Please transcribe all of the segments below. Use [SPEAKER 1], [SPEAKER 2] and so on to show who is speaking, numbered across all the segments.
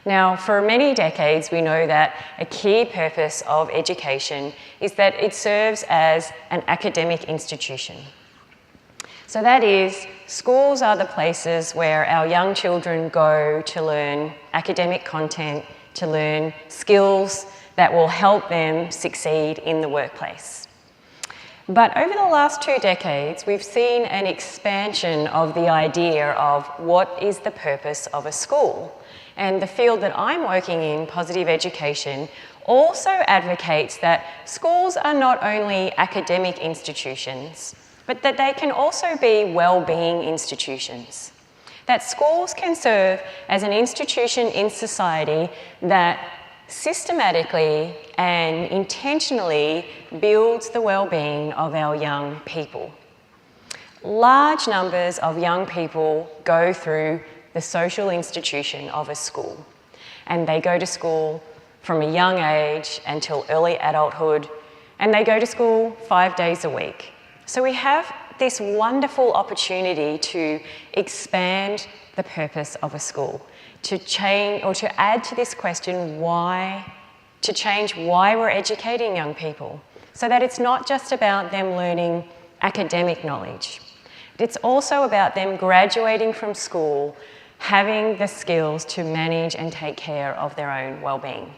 [SPEAKER 1] Now, for many decades, we know that a key purpose of education is that it serves as an academic institution. So that is, schools are the places where our young children go to learn academic content, to learn skills that will help them succeed in the workplace. But over the last 2 decades, we've seen an expansion of the idea of what is the purpose of a school. And the field that I'm working in, positive education, also advocates that schools are not only academic institutions, but that they can also be well-being institutions. That schools can serve as an institution in society that systematically and intentionally builds the well-being of our young people. Large numbers of young people go through the social institution of a school, and they go to school from a young age until early adulthood, and they go to school 5 days a week. So we have this wonderful opportunity to expand the purpose of a school, to change or to add to this question to change why we're educating young people, so that it's not just about them learning academic knowledge. It's also about them graduating from school having the skills to manage and take care of their own well-being.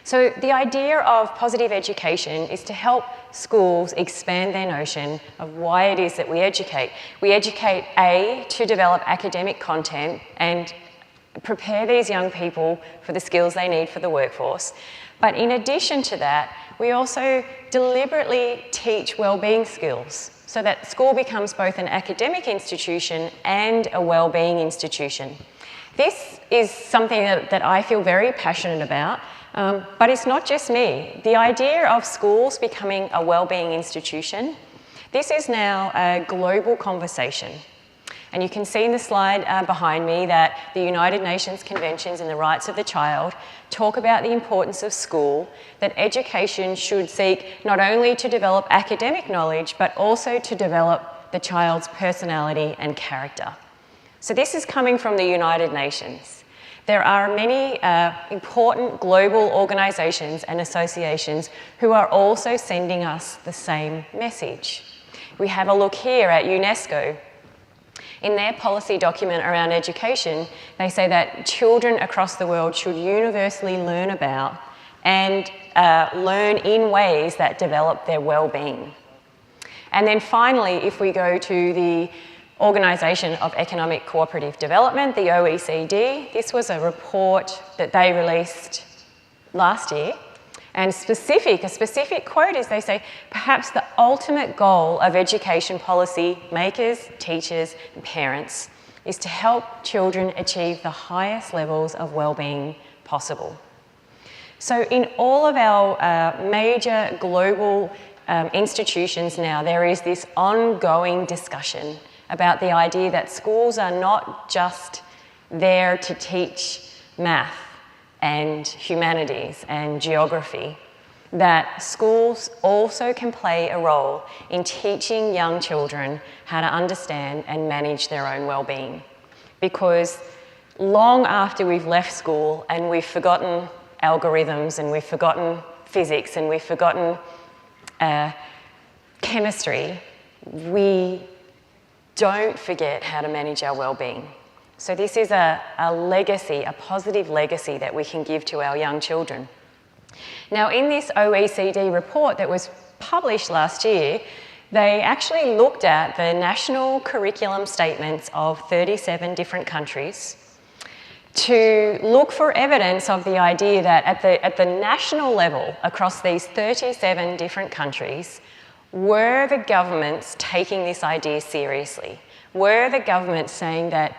[SPEAKER 1] So the idea of positive education is to help schools expand their notion of why it is that we educate. We educate, A, to develop academic content and prepare these young people for the skills they need for the workforce. But in addition to that, we also deliberately teach well-being skills so that school becomes both an academic institution and a well-being institution. This is something that I feel very passionate about, but it's not just me. The idea of schools becoming a well-being institution, this is now a global conversation. And you can see in the slide behind me that the United Nations Conventions on the Rights of the Child talk about the importance of school, that education should seek not only to develop academic knowledge, but also to develop the child's personality and character. So this is coming from the United Nations. There are many important global organisations and associations who are also sending us the same message. We have a look here at UNESCO. In their policy document around education, they say that children across the world should universally learn about and learn in ways that develop their well-being. And then finally, if we go to the Organisation of Economic Cooperative Development, the OECD, this was a report that they released last year. And a specific quote is they say, perhaps the ultimate goal of education policy makers, teachers, and parents is to help children achieve the highest levels of well-being possible. So in all of our major global institutions now, there is this ongoing discussion about the idea that schools are not just there to teach math and humanities and geography, that schools also can play a role in teaching young children how to understand and manage their own well-being. Because long after we've left school and we've forgotten algorithms and we've forgotten physics and we've forgotten chemistry, we don't forget how to manage our well-being. So this is a legacy, a positive legacy that we can give to our young children. Now, in this OECD report that was published last year, they actually looked at the national curriculum statements of 37 different countries to look for evidence of the idea that at the national level, across these 37 different countries, were the governments taking this idea seriously? Were the governments saying that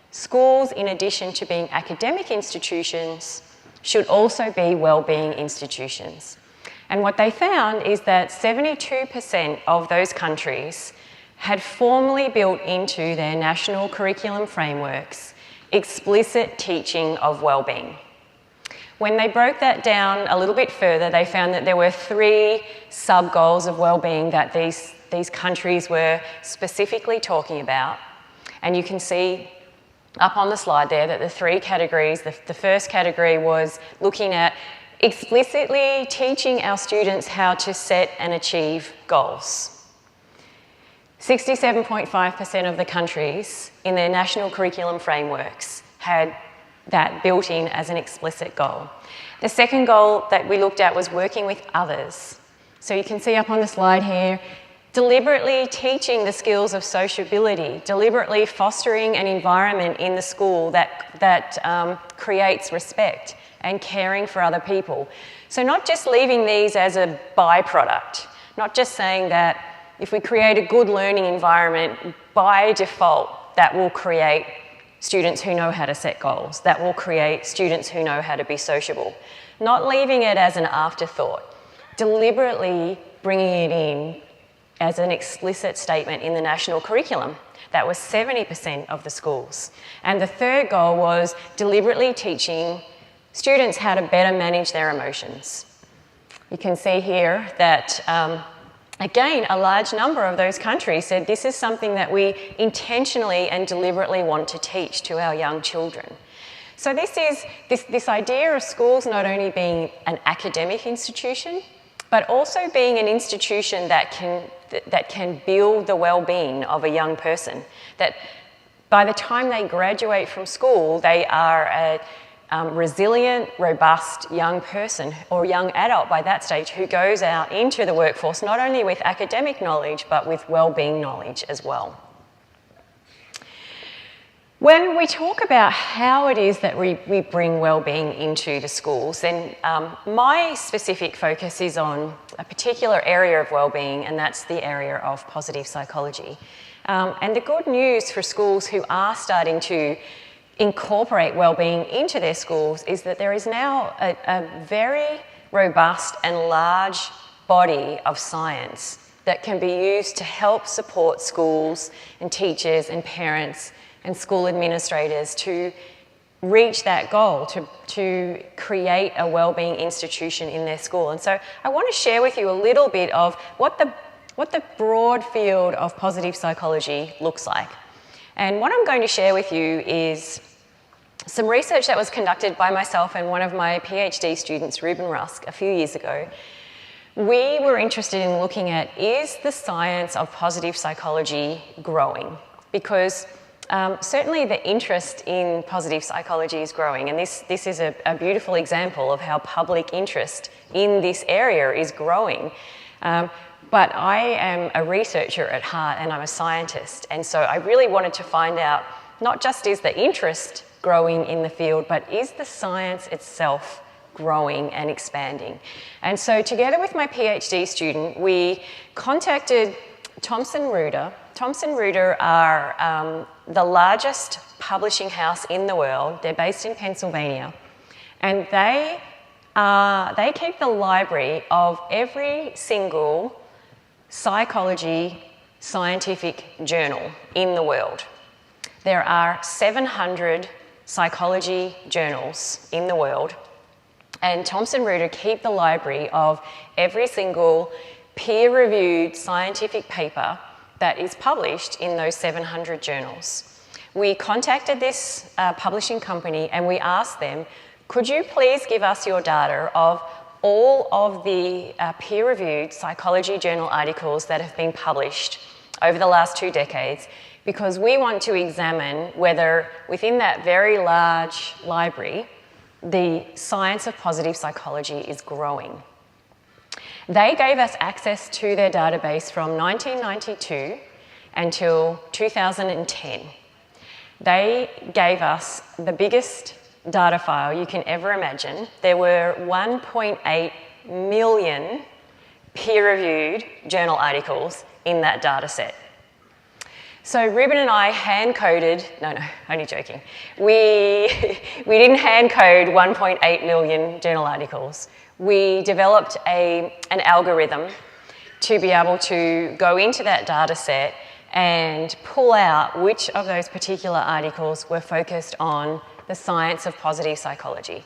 [SPEAKER 1] schools, in addition to being academic institutions, should also be well-being institutions? And what they found is that 72% of those countries had formally built into their national curriculum frameworks explicit teaching of well-being. When they broke that down a little bit further, they found that there were 3 sub-goals of well-being that these countries were specifically talking about. And you can see up on the slide there that the three categories, the first category was looking at explicitly teaching our students how to set and achieve goals. 67.5% of the countries in their national curriculum frameworks had that built in as an explicit goal. The second goal that we looked at was working with others. So you can see up on the slide here, deliberately teaching the skills of sociability, deliberately fostering an environment in the school that creates respect and caring for other people. So not just leaving these as a byproduct, not just saying that if we create a good learning environment, by default, that will create students who know how to set goals, that will create students who know how to be sociable. Not leaving it as an afterthought, deliberately bringing it in as an explicit statement in the national curriculum. That was 70% of the schools. And the third goal was deliberately teaching students how to better manage their emotions. You can see here that, again, a large number of those countries said this is something that we intentionally and deliberately want to teach to our young children. So this idea of schools not only being an academic institution, but also being an institution that can build the well-being of a young person. That by the time they graduate from school, they are a resilient, robust young person or young adult by that stage who goes out into the workforce not only with academic knowledge, but with well-being knowledge as well. When we talk about how it is that we bring wellbeing into the schools, then my specific focus is on a particular area of wellbeing, and that's the area of positive psychology. And the good news for schools who are starting to incorporate wellbeing into their schools is that there is now a very robust and large body of science that can be used to help support schools and teachers and parents and school administrators to reach that goal, to create a wellbeing institution in their school. And so I want to share with you a little bit of what the broad field of positive psychology looks like. And what I'm going to share with you is some research that was conducted by myself and one of my PhD students, Ruben Rusk, a few years ago. We were interested in looking at, is the science of positive psychology growing? Because certainly the interest in positive psychology is growing, and this is a beautiful example of how public interest in this area is growing. But I am a researcher at heart and I'm a scientist, and so I really wanted to find out not just is the interest growing in the field, but is the science itself growing and expanding? And so together with my PhD student, we contacted Thomson Reuters. Thomson Reuters are the largest publishing house in the world. They're based in Pennsylvania, and they keep the library of every single psychology scientific journal in the world. There are 700 psychology journals in the world, and Thomson Reuters keep the library of every single peer-reviewed scientific paper that is published in those 700 journals. We contacted this publishing company and we asked them, could you please give us your data of all of the peer-reviewed psychology journal articles that have been published over the last 2 decades, because we want to examine whether within that very large library, the science of positive psychology is growing. They gave us access to their database from 1992 until 2010. They gave us the biggest data file you can ever imagine. There were 1.8 million peer-reviewed journal articles in that data set. So Ruben and I hand-coded, no, only joking. We didn't hand-code 1.8 million journal articles. We developed an algorithm to be able to go into that data set and pull out which of those particular articles were focused on the science of positive psychology.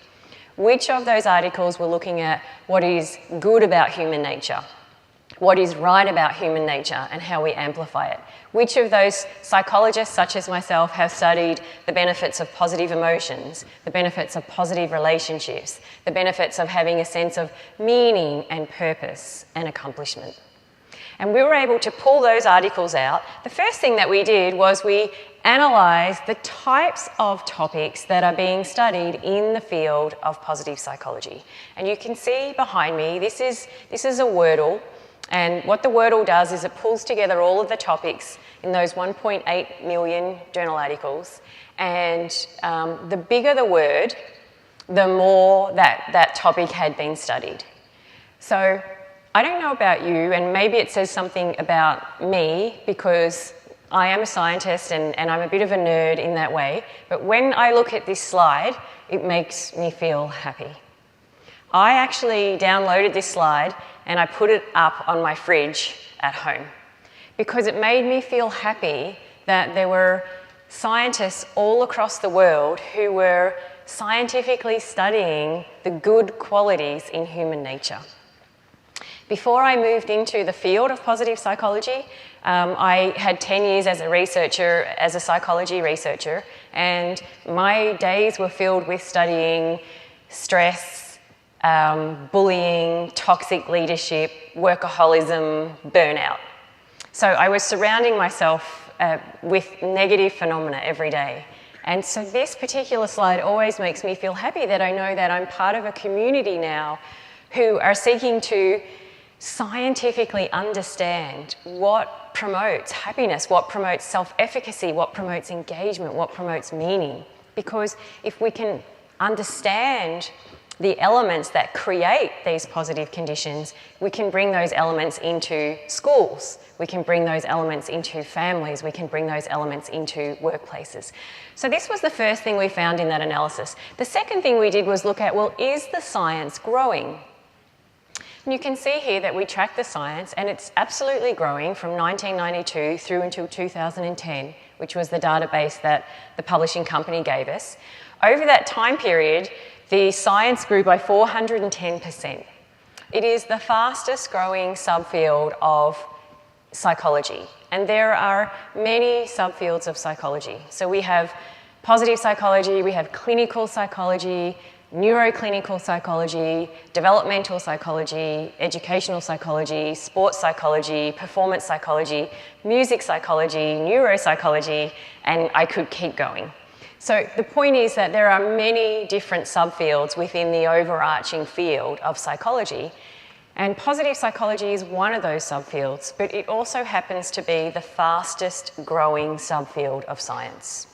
[SPEAKER 1] Which of those articles were looking at what is good about human nature? what is right about human nature and how we amplify it. Which of those psychologists, such as myself, have studied the benefits of positive emotions, the benefits of positive relationships, the benefits of having a sense of meaning and purpose and accomplishment? And we were able to pull those articles out. The first thing that we did was we analysed the types of topics that are being studied in the field of positive psychology. And you can see behind me, this is a Wordle. And what the Wordle does is it pulls together all of the topics in those 1.8 million journal articles. And the bigger the word, the more that topic had been studied. So I don't know about you, and maybe it says something about me because I am a scientist and I'm a bit of a nerd in that way. But when I look at this slide, it makes me feel happy. I actually downloaded this slide and I put it up on my fridge at home because it made me feel happy that there were scientists all across the world who were scientifically studying the good qualities in human nature. Before I moved into the field of positive psychology, I had 10 years as a researcher, as a psychology researcher, and my days were filled with studying stress, bullying, toxic leadership, workaholism, burnout. So I was surrounding myself with negative phenomena every day. And so this particular slide always makes me feel happy that I know that I'm part of a community now who are seeking to scientifically understand what promotes happiness, what promotes self-efficacy, what promotes engagement, what promotes meaning. Because if we can understand the elements that create these positive conditions, we can bring those elements into schools, we can bring those elements into families, we can bring those elements into workplaces. So this was the first thing we found in that analysis. The second thing we did was look at, well, is the science growing? And you can see here that we track the science and it's absolutely growing from 1992 through until 2010, which was the database that the publishing company gave us. Over that time period, the science grew by 410%. It is the fastest growing subfield of psychology, and there are many subfields of psychology. So we have positive psychology, we have clinical psychology, neuroclinical psychology, developmental psychology, educational psychology, sports psychology, performance psychology, music psychology, neuropsychology, and I could keep going. So the point is that there are many different subfields within the overarching field of psychology, and positive psychology is one of those subfields, but it also happens to be the fastest growing subfield of science.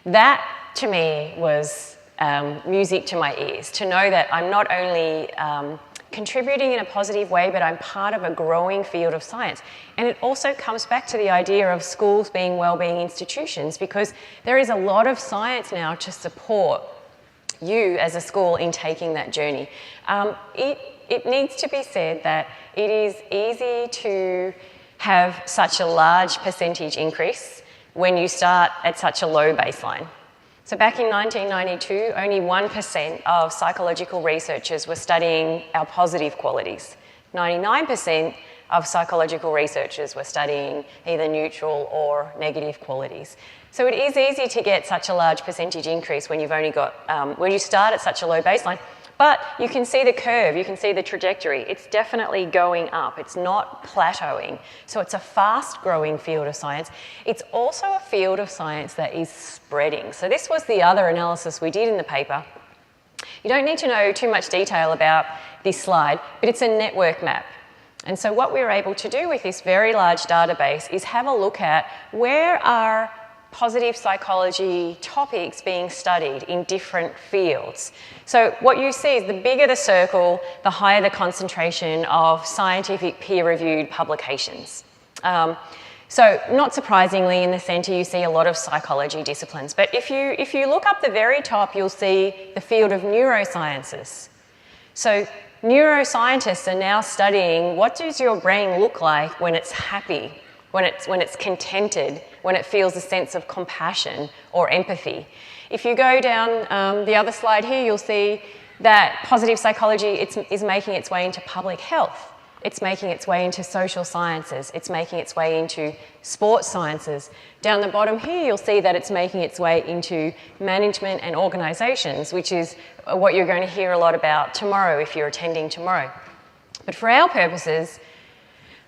[SPEAKER 1] That, to me, was music to my ears, to know that I'm not only contributing in a positive way, but I'm part of a growing field of science. And it also comes back to the idea of schools being wellbeing institutions, because there is a lot of science now to support you as a school in taking that journey. It needs to be said that it is easy to have such a large percentage increase when you start at such a low baseline. So back in 1992, only 1% of psychological researchers were studying our positive qualities. 99% of psychological researchers were studying either neutral or negative qualities. So it is easy to get such a large percentage increase when you've only got, when you start at such a low baseline. But you can see the curve, you can see the trajectory. It's definitely going up. It's not plateauing. So it's a fast-growing field of science. It's also a field of science that is spreading. So this was the other analysis we did in the paper. You don't need to know too much detail about this slide, but it's a network map. And so what we were able to do with this very large database is have a look at where are positive psychology topics being studied in different fields. So what you see is the bigger the circle, the higher the concentration of scientific peer-reviewed publications. So not surprisingly, in the centre you see a lot of psychology disciplines. But if you look up the very top, you'll see the field of neurosciences. So neuroscientists are now studying what does your brain look like when it's happy, when it's contented, when it feels a sense of compassion or empathy. If you go down the other slide here, you'll see that positive psychology is making its way into public health. It's making its way into social sciences. It's making its way into sports sciences. Down the bottom here, you'll see that it's making its way into management and organisations, which is what you're going to hear a lot about tomorrow if you're attending tomorrow. But for our purposes,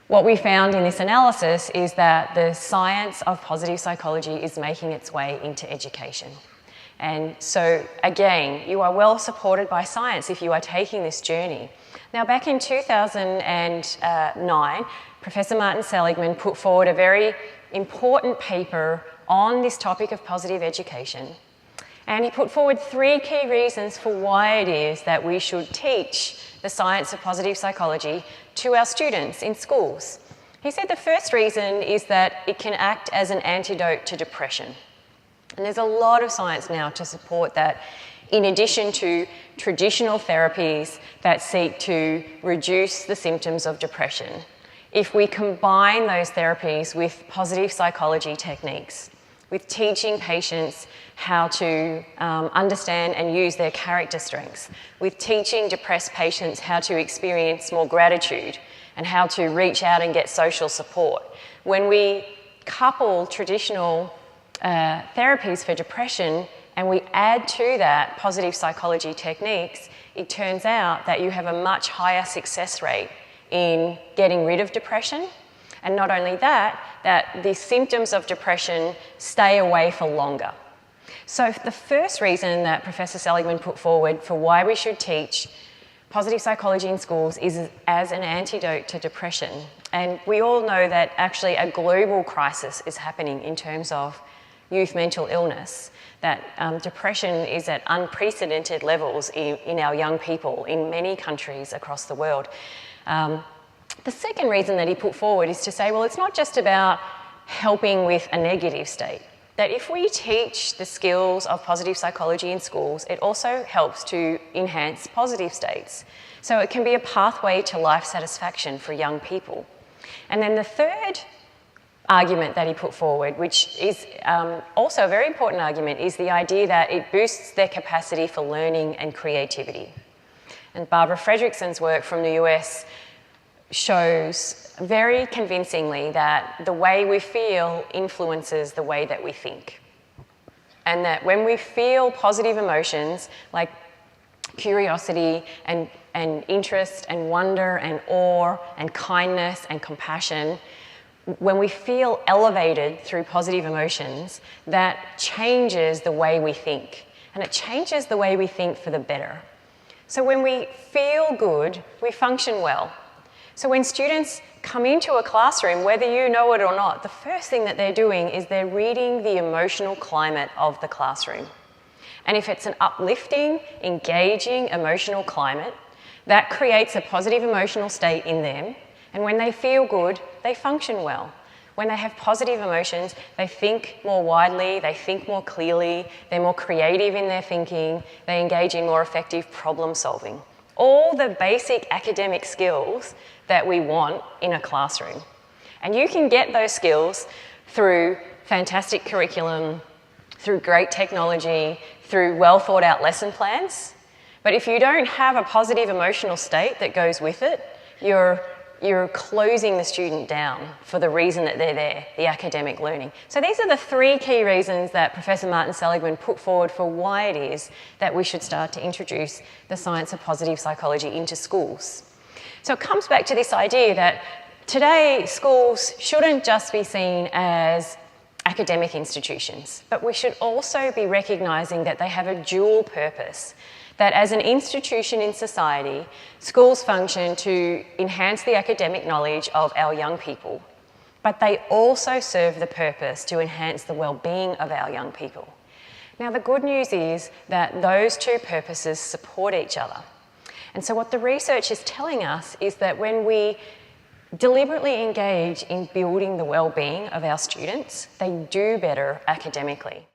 [SPEAKER 1] what we found in this analysis is that the science of positive psychology is making its way into education. And so, again, you are well supported by science if you are taking this journey. Now, back in 2009, Professor Martin Seligman put forward a very important paper on this topic of positive education. And he put forward 3 key reasons for why it is that we should teach the science of positive psychology to our students in schools. He said the first reason is that it can act as an antidote to depression. And there's a lot of science now to support that, in addition to traditional therapies that seek to reduce the symptoms of depression. If we combine those therapies with positive psychology techniques, with teaching patients how to understand and use their character strengths, with teaching depressed patients how to experience more gratitude and how to reach out and get social support. When we couple traditional therapies for depression and we add to that positive psychology techniques, it turns out that you have a much higher success rate in getting rid of depression. And not only that, that the symptoms of depression stay away for longer. So the first reason that Professor Seligman put forward for why we should teach positive psychology in schools is as an antidote to depression. And we all know that actually a global crisis is happening in terms of youth mental illness, that depression is at unprecedented levels in our young people in many countries across the world. The second reason that he put forward is to say, well, it's not just about helping with a negative state, that if we teach the skills of positive psychology in schools, it also helps to enhance positive states. So it can be a pathway to life satisfaction for young people. And then the third argument that he put forward, which is also a very important argument, is the idea that it boosts their capacity for learning and creativity. And Barbara Fredrickson's work from the US shows very convincingly that the way we feel influences the way that we think. And that when we feel positive emotions like curiosity and interest and wonder and awe and kindness and compassion, when we feel elevated through positive emotions, that changes the way we think. And it changes the way we think for the better. So when we feel good, we function well. So when students come into a classroom, whether you know it or not, the first thing that they're doing is they're reading the emotional climate of the classroom. And if it's an uplifting, engaging emotional climate, that creates a positive emotional state in them. And when they feel good, they function well. When they have positive emotions, they think more widely, they think more clearly, they're more creative in their thinking, they engage in more effective problem solving. All the basic academic skills that we want in a classroom. And you can get those skills through fantastic curriculum, through great technology, through well thought out lesson plans. But if you don't have a positive emotional state that goes with it, you're closing the student down for the reason that they're there, the academic learning. So these are the 3 key reasons that Professor Martin Seligman put forward for why it is that we should start to introduce the science of positive psychology into schools. So it comes back to this idea that today schools shouldn't just be seen as academic institutions, but we should also be recognising that they have a dual purpose. That as an institution in society, schools function to enhance the academic knowledge of our young people, but they also serve the purpose to enhance the well-being of our young people. Now, the good news is that those 2 purposes support each other. And so what the research is telling us is that when we deliberately engage in building the well-being of our students, they do better academically.